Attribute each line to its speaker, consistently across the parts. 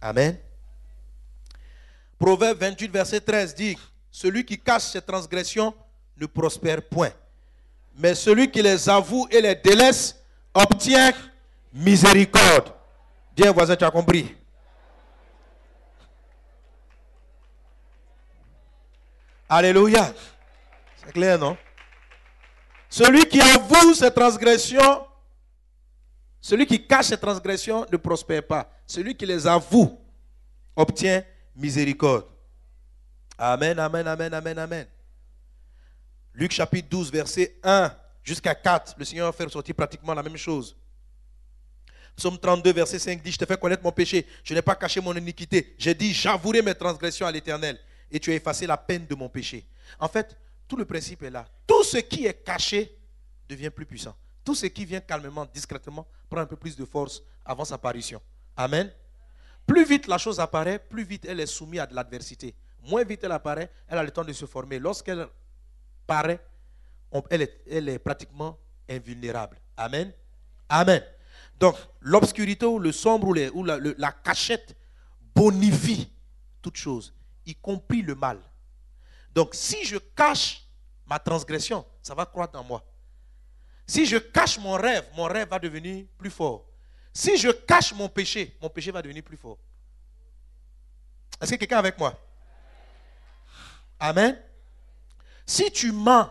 Speaker 1: Amen. Proverbe 28, verset 13 dit, celui qui cache ses transgressions ne prospère point. Mais celui qui les avoue et les délaisse obtient miséricorde. Dis voisin, tu as compris? Alléluia. C'est clair, non? Celui qui avoue ses transgressions, celui qui cache ses transgressions ne prospère pas. Celui qui les avoue obtient miséricorde. Amen, amen, amen, amen, amen. Luc chapitre 12, verset 1 jusqu'à 4. Le Seigneur va faire sortir pratiquement la même chose. Psaume 32, verset 5 dit, je te fais connaître mon péché. Je n'ai pas caché mon iniquité. J'ai dit, j'avouerai mes transgressions à l'Éternel. Et tu as effacé la peine de mon péché. En fait, tout le principe est là. Tout ce qui est caché devient plus puissant. Tout ce qui vient calmement, discrètement, prend un peu plus de force avant sa apparition. Amen. Plus vite la chose apparaît, plus vite elle est soumise à de l'adversité. Moins vite elle apparaît, elle a le temps de se former. Lorsqu'elle paraît, elle est pratiquement invulnérable. Amen. Amen. Donc, l'obscurité ou le sombre ou la cachette bonifie toute chose, y compris le mal. Donc, si je cache ma transgression, ça va croître en moi. Si je cache mon rêve va devenir plus fort. Si je cache mon péché va devenir plus fort. Est-ce que quelqu'un est avec moi? Amen. Si tu mens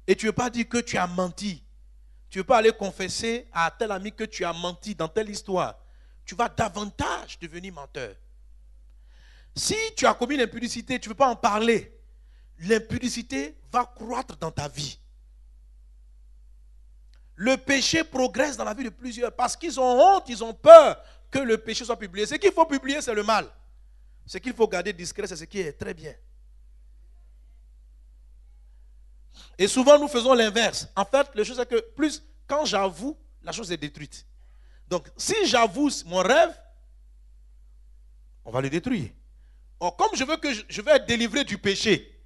Speaker 1: et tu ne veux pas dire que tu as menti, tu ne veux pas aller confesser à tel ami que tu as menti dans telle histoire, tu vas davantage devenir menteur. Si tu as commis l'impudicité, tu ne veux pas en parler, l'impudicité va croître dans ta vie. Le péché progresse dans la vie de plusieurs parce qu'ils ont honte, ils ont peur que le péché soit publié. Ce qu'il faut publier, c'est le mal. Ce qu'il faut garder discret, c'est ce qui est très bien. Et souvent, nous faisons l'inverse. En fait, la chose est que quand j'avoue, la chose est détruite. Donc, si j'avoue mon rêve, on va le détruire. Or, comme je vais être délivré du péché,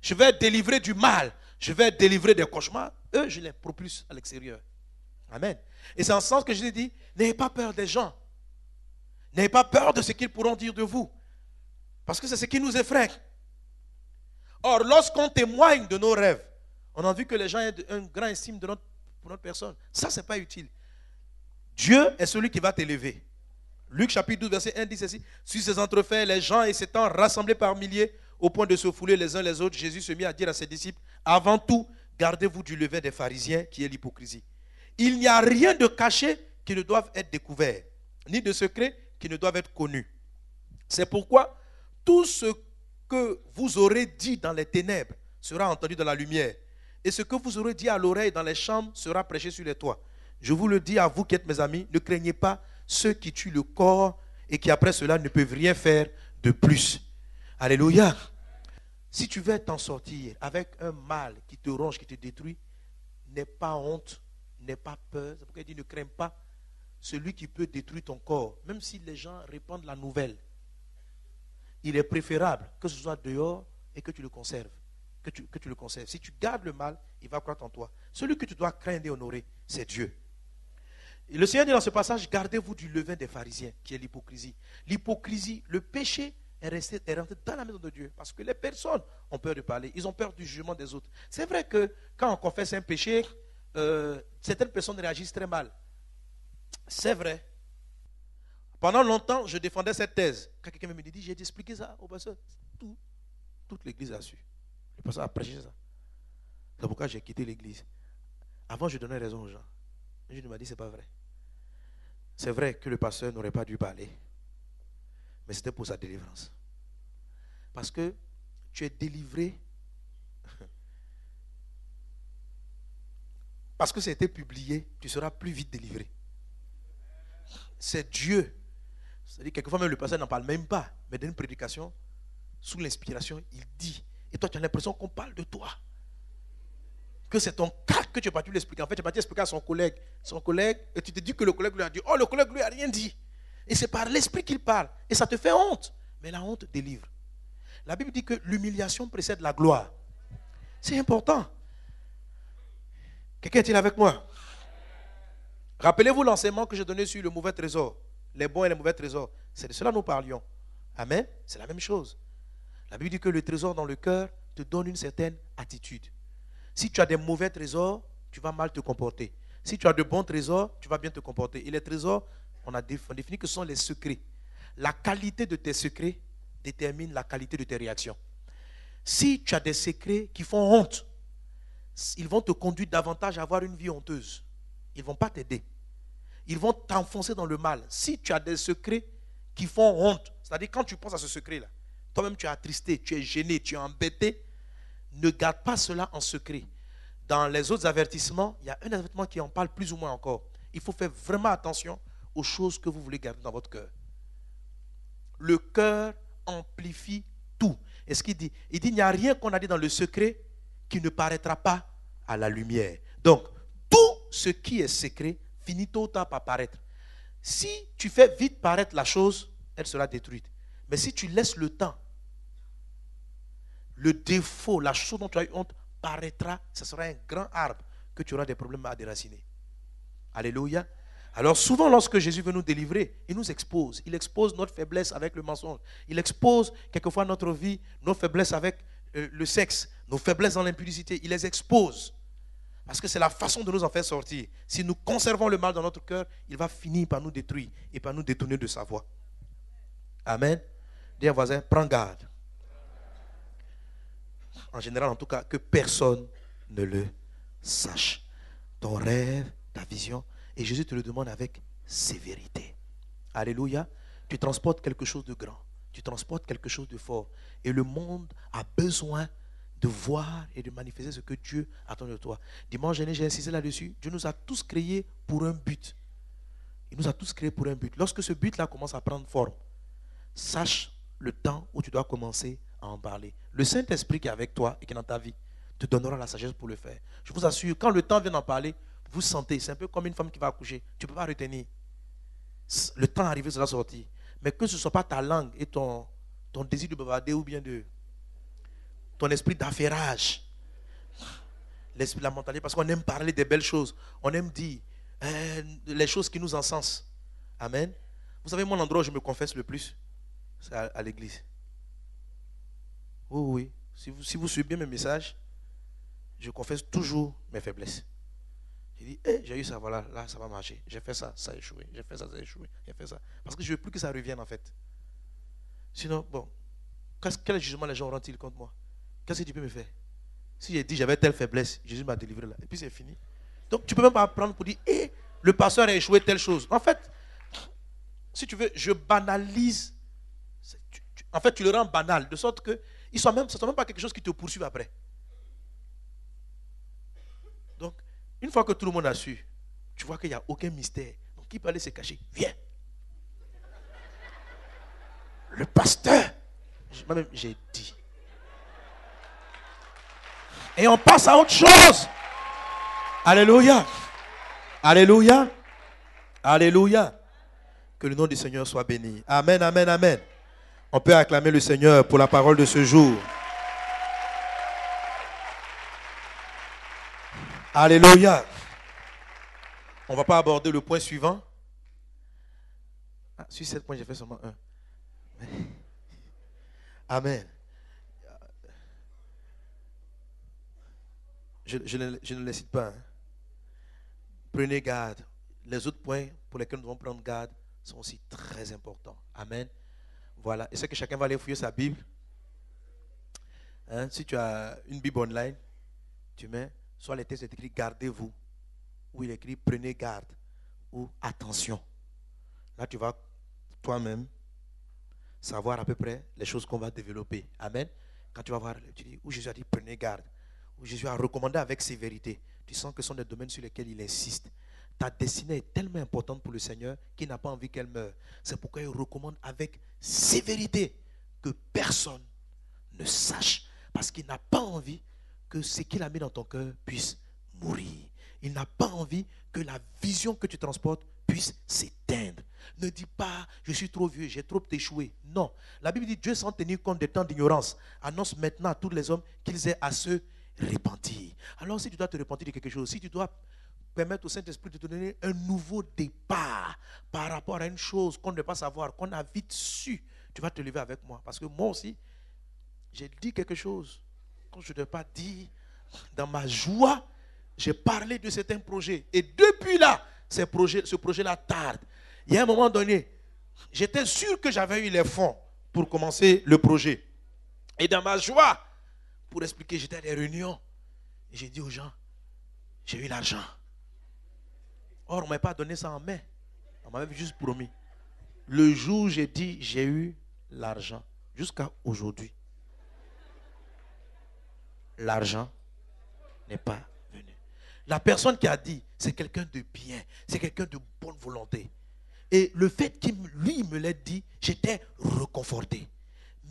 Speaker 1: je vais être délivré du mal, je vais être délivré des cauchemars, eux, je les propulse à l'extérieur. Amen. Et c'est en ce sens que Jésus dit, n'ayez pas peur des gens. N'ayez pas peur de ce qu'ils pourront dire de vous. Parce que c'est ce qui nous effraie. Or, lorsqu'on témoigne de nos rêves, on a vu que les gens aient un grand estime pour notre personne. Ça, ce n'est pas utile. Dieu est celui qui va t'élever. Luc chapitre 12, verset 1 dit ceci. Sur ces entrefaits, les gens et s'étant rassemblés par milliers, au point de se fouler les uns les autres, Jésus se mit à dire à ses disciples, avant tout, gardez-vous du levain des pharisiens qui est l'hypocrisie. Il n'y a rien de caché qui ne doive être découvert, ni de secret qui ne doivent être connus. C'est pourquoi tout ce que vous aurez dit dans les ténèbres sera entendu dans la lumière. Et ce que vous aurez dit à l'oreille dans les chambres sera prêché sur les toits. Je vous le dis à vous qui êtes mes amis, ne craignez pas ceux qui tuent le corps et qui après cela ne peuvent rien faire de plus. Alléluia. Si tu veux t'en sortir avec un mal qui te ronge, qui te détruit, n'aie pas honte, n'aie pas peur. C'est pourquoi il dit ne crains pas celui qui peut détruire ton corps. Même si les gens répandent la nouvelle, il est préférable que ce soit dehors et que tu le conserves. Que tu le conserves. Si tu gardes le mal, il va croître en toi. Celui que tu dois craindre et honorer, c'est Dieu. Et le Seigneur dit dans ce passage, gardez-vous du levain des pharisiens, qui est l'hypocrisie. L'hypocrisie, le péché est rentré dans la maison de Dieu. Parce que les personnes ont peur de parler. Ils ont peur du jugement des autres. C'est vrai que quand on confesse un péché, certaines personnes réagissent très mal. C'est vrai. Pendant longtemps, je défendais cette thèse. Quand quelqu'un me dit, j'ai expliqué ça au pasteur. Toute l'église a su. Le pasteur a prêché ça. C'est pourquoi j'ai quitté l'église. Avant, je donnais raison aux gens. Je m'a dit, c'est pas vrai. C'est vrai que le pasteur n'aurait pas dû parler. Mais c'était pour sa délivrance. Parce que tu es délivré. Parce que c'était publié, tu seras plus vite délivré. C'est Dieu. C'est-à-dire, quelquefois même le pasteur n'en parle même pas. Mais dans une prédication, sous l'inspiration, il dit. Et toi, tu as l'impression qu'on parle de toi. Que c'est ton cas que tu n'as pas dû l'expliquer. En fait, tu n'as pas dû expliquer à son collègue. Et tu te dis que le collègue lui a dit, oh, le collègue lui a rien dit. Et c'est par l'esprit qu'il parle. Et ça te fait honte. Mais la honte délivre. La Bible dit que l'humiliation précède la gloire. C'est important. Quelqu'un est-il avec moi? Rappelez-vous l'enseignement que j'ai donné sur le mauvais trésor. Les bons et les mauvais trésors. C'est de cela que nous parlions. Amen. C'est la même chose. La Bible dit que le trésor dans le cœur te donne une certaine attitude. Si tu as des mauvais trésors, tu vas mal te comporter. Si tu as de bons trésors, tu vas bien te comporter. Et les trésors, on définit que ce sont les secrets. La qualité de tes secrets détermine la qualité de tes réactions. Si tu as des secrets qui font honte, ils vont te conduire davantage à avoir une vie honteuse. Ils ne vont pas t'aider. Ils vont t'enfoncer dans le mal. Si tu as des secrets qui font honte, c'est-à-dire quand tu penses à ce secret-là, toi-même tu es attristé, tu es gêné, tu es embêté, ne garde pas cela en secret. Dans les autres avertissements, il y a un avertissement qui en parle plus ou moins encore. Il faut faire vraiment attention aux choses que vous voulez garder dans votre cœur. Le cœur amplifie tout. Et ce qu'il dit, il dit, il n'y a rien qu'on a dit dans le secret qui ne paraîtra pas à la lumière. Donc, tout ce qui est secret finit tôt ou tard par paraître. Si tu fais vite paraître la chose, elle sera détruite. Mais si tu laisses le temps, le défaut, la chose dont tu as eu honte, paraîtra, ce sera un grand arbre que tu auras des problèmes à déraciner. Alléluia. Alors souvent lorsque Jésus veut nous délivrer, il nous expose. Il expose notre faiblesse avec le mensonge. Il expose quelquefois notre vie, nos faiblesses avec le sexe, nos faiblesses dans l'impudicité. Il les expose. Parce que c'est la façon de nous en faire sortir. Si nous conservons le mal dans notre cœur, il va finir par nous détruire et par nous détourner de sa voie. Amen. Dis à un voisin, prends garde. En général, en tout cas, que personne ne le sache. Ton rêve, ta vision, et Jésus te le demande avec sévérité. Alléluia. Tu transportes quelque chose de grand. Tu transportes quelque chose de fort. Et le monde a besoin de voir et de manifester ce que Dieu attend de toi. Dimanche dernier, j'ai insisté là-dessus. Dieu nous a tous créés pour un but. Il nous a tous créés pour un but. Lorsque ce but-là commence à prendre forme, sache le temps où tu dois commencer à en parler. Le Saint-Esprit qui est avec toi et qui est dans ta vie te donnera la sagesse pour le faire. Je vous assure, quand le temps vient d'en parler, vous sentez, c'est un peu comme une femme qui va accoucher. Tu ne peux pas retenir. Le temps arrivé, ça va sortir. Mais que ce ne soit pas ta langue et ton désir de bavarder ou bien ton esprit d'affairage. L'esprit de la mentalité, parce qu'on aime parler des belles choses. On aime dire les choses qui nous encensent. Amen. Vous savez, mon endroit où je me confesse le plus, c'est à l'église. Oui. Si vous suivez bien mes messages, je confesse toujours mes faiblesses. Je dis, j'ai eu ça, voilà, là ça va marcher. J'ai fait ça, ça a échoué. J'ai fait ça, ça a échoué. J'ai fait ça. Parce que je ne veux plus que ça revienne en fait. Sinon, bon, quel jugement les gens auront-ils contre moi? Qu'est-ce que tu peux me faire? Si j'ai dit j'avais telle faiblesse, Jésus m'a délivré là. Et puis c'est fini. Donc tu ne peux même pas prendre pour dire, le pasteur a échoué telle chose. En fait, si tu veux, je banalise. En fait, tu le rends banal, de sorte que ce ne soit même pas quelque chose qui te poursuive après. Donc, une fois que tout le monde a su, tu vois qu'il n'y a aucun mystère. Donc, qui peut aller se cacher? Viens. Le pasteur. Moi-même, j'ai dit. Et on passe à autre chose. Alléluia. Alléluia. Alléluia. Que le nom du Seigneur soit béni. Amen, amen, amen. On peut acclamer le Seigneur pour la parole de ce jour. Alléluia. On ne va pas aborder le point suivant. Sur 7 points, j'ai fait seulement un. Amen. Je ne les cite pas. Hein. Prenez garde. Les autres points pour lesquels nous devons prendre garde sont aussi très importants. Amen. Voilà. Et c'est que chacun va aller fouiller sa Bible. Hein, si tu as une Bible online, tu mets soit les textes écrits gardez-vous, ou il est écrit prenez garde, ou attention. Là, tu vas toi-même savoir à peu près les choses qu'on va développer. Amen. Quand tu vas voir, tu dis où Jésus a dit prenez garde, où Jésus a recommandé avec sévérité. Tu sens que ce sont des domaines sur lesquels il insiste. Ta destinée est tellement importante pour le Seigneur qu'il n'a pas envie qu'elle meure. C'est pourquoi il recommande avec sévérité que personne ne sache. Parce qu'il n'a pas envie que ce qu'il a mis dans ton cœur puisse mourir. Il n'a pas envie que la vision que tu transportes puisse s'éteindre. Ne dis pas, je suis trop vieux, j'ai trop échoué. Non. La Bible dit, Dieu sans tenir compte des temps d'ignorance, annonce maintenant à tous les hommes qu'ils aient à se repentir. Alors si tu dois te repentir de quelque chose, si tu dois permettre au Saint-Esprit de te donner un nouveau départ par rapport à une chose qu'on ne veut pas savoir, qu'on a vite su. Tu vas te lever avec moi. Parce que moi aussi, j'ai dit quelque chose quand je ne devais pas dire. Dans ma joie, j'ai parlé de certains projets. Et depuis là, ce projet-là tarde. Il y a un moment donné, j'étais sûr que j'avais eu les fonds pour commencer le projet. Et dans ma joie, pour expliquer, j'étais à des réunions. Et j'ai dit aux gens, j'ai eu l'argent. Or, on ne m'a pas donné ça en main. On m'avait juste promis. Le jour où j'ai dit, j'ai eu l'argent, jusqu'à aujourd'hui, l'argent n'est pas venu. La personne qui a dit, c'est quelqu'un de bien, c'est quelqu'un de bonne volonté. Et le fait qu'il lui me l'ait dit, j'étais réconforté.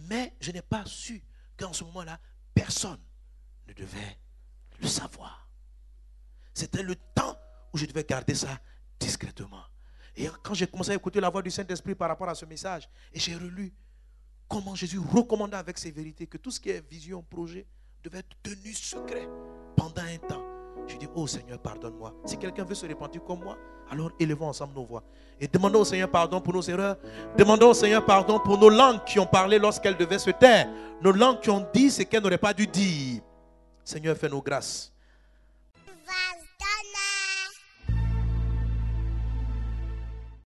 Speaker 1: Mais je n'ai pas su qu'en ce moment-là, personne ne devait le savoir. C'était le temps où je devais garder ça discrètement. Et quand j'ai commencé à écouter la voix du Saint-Esprit par rapport à ce message, et j'ai relu comment Jésus recommandait avec ses vérités que tout ce qui est vision, projet, devait être tenu secret pendant un temps. Je dis, oh Seigneur, pardonne-moi. Si quelqu'un veut se repentir comme moi, alors élevons ensemble nos voix. Et demandons au Seigneur pardon pour nos erreurs. Demandons au Seigneur pardon pour nos langues qui ont parlé lorsqu'elles devaient se taire. Nos langues qui ont dit ce qu'elles n'auraient pas dû dire. Seigneur, fais-nous grâce.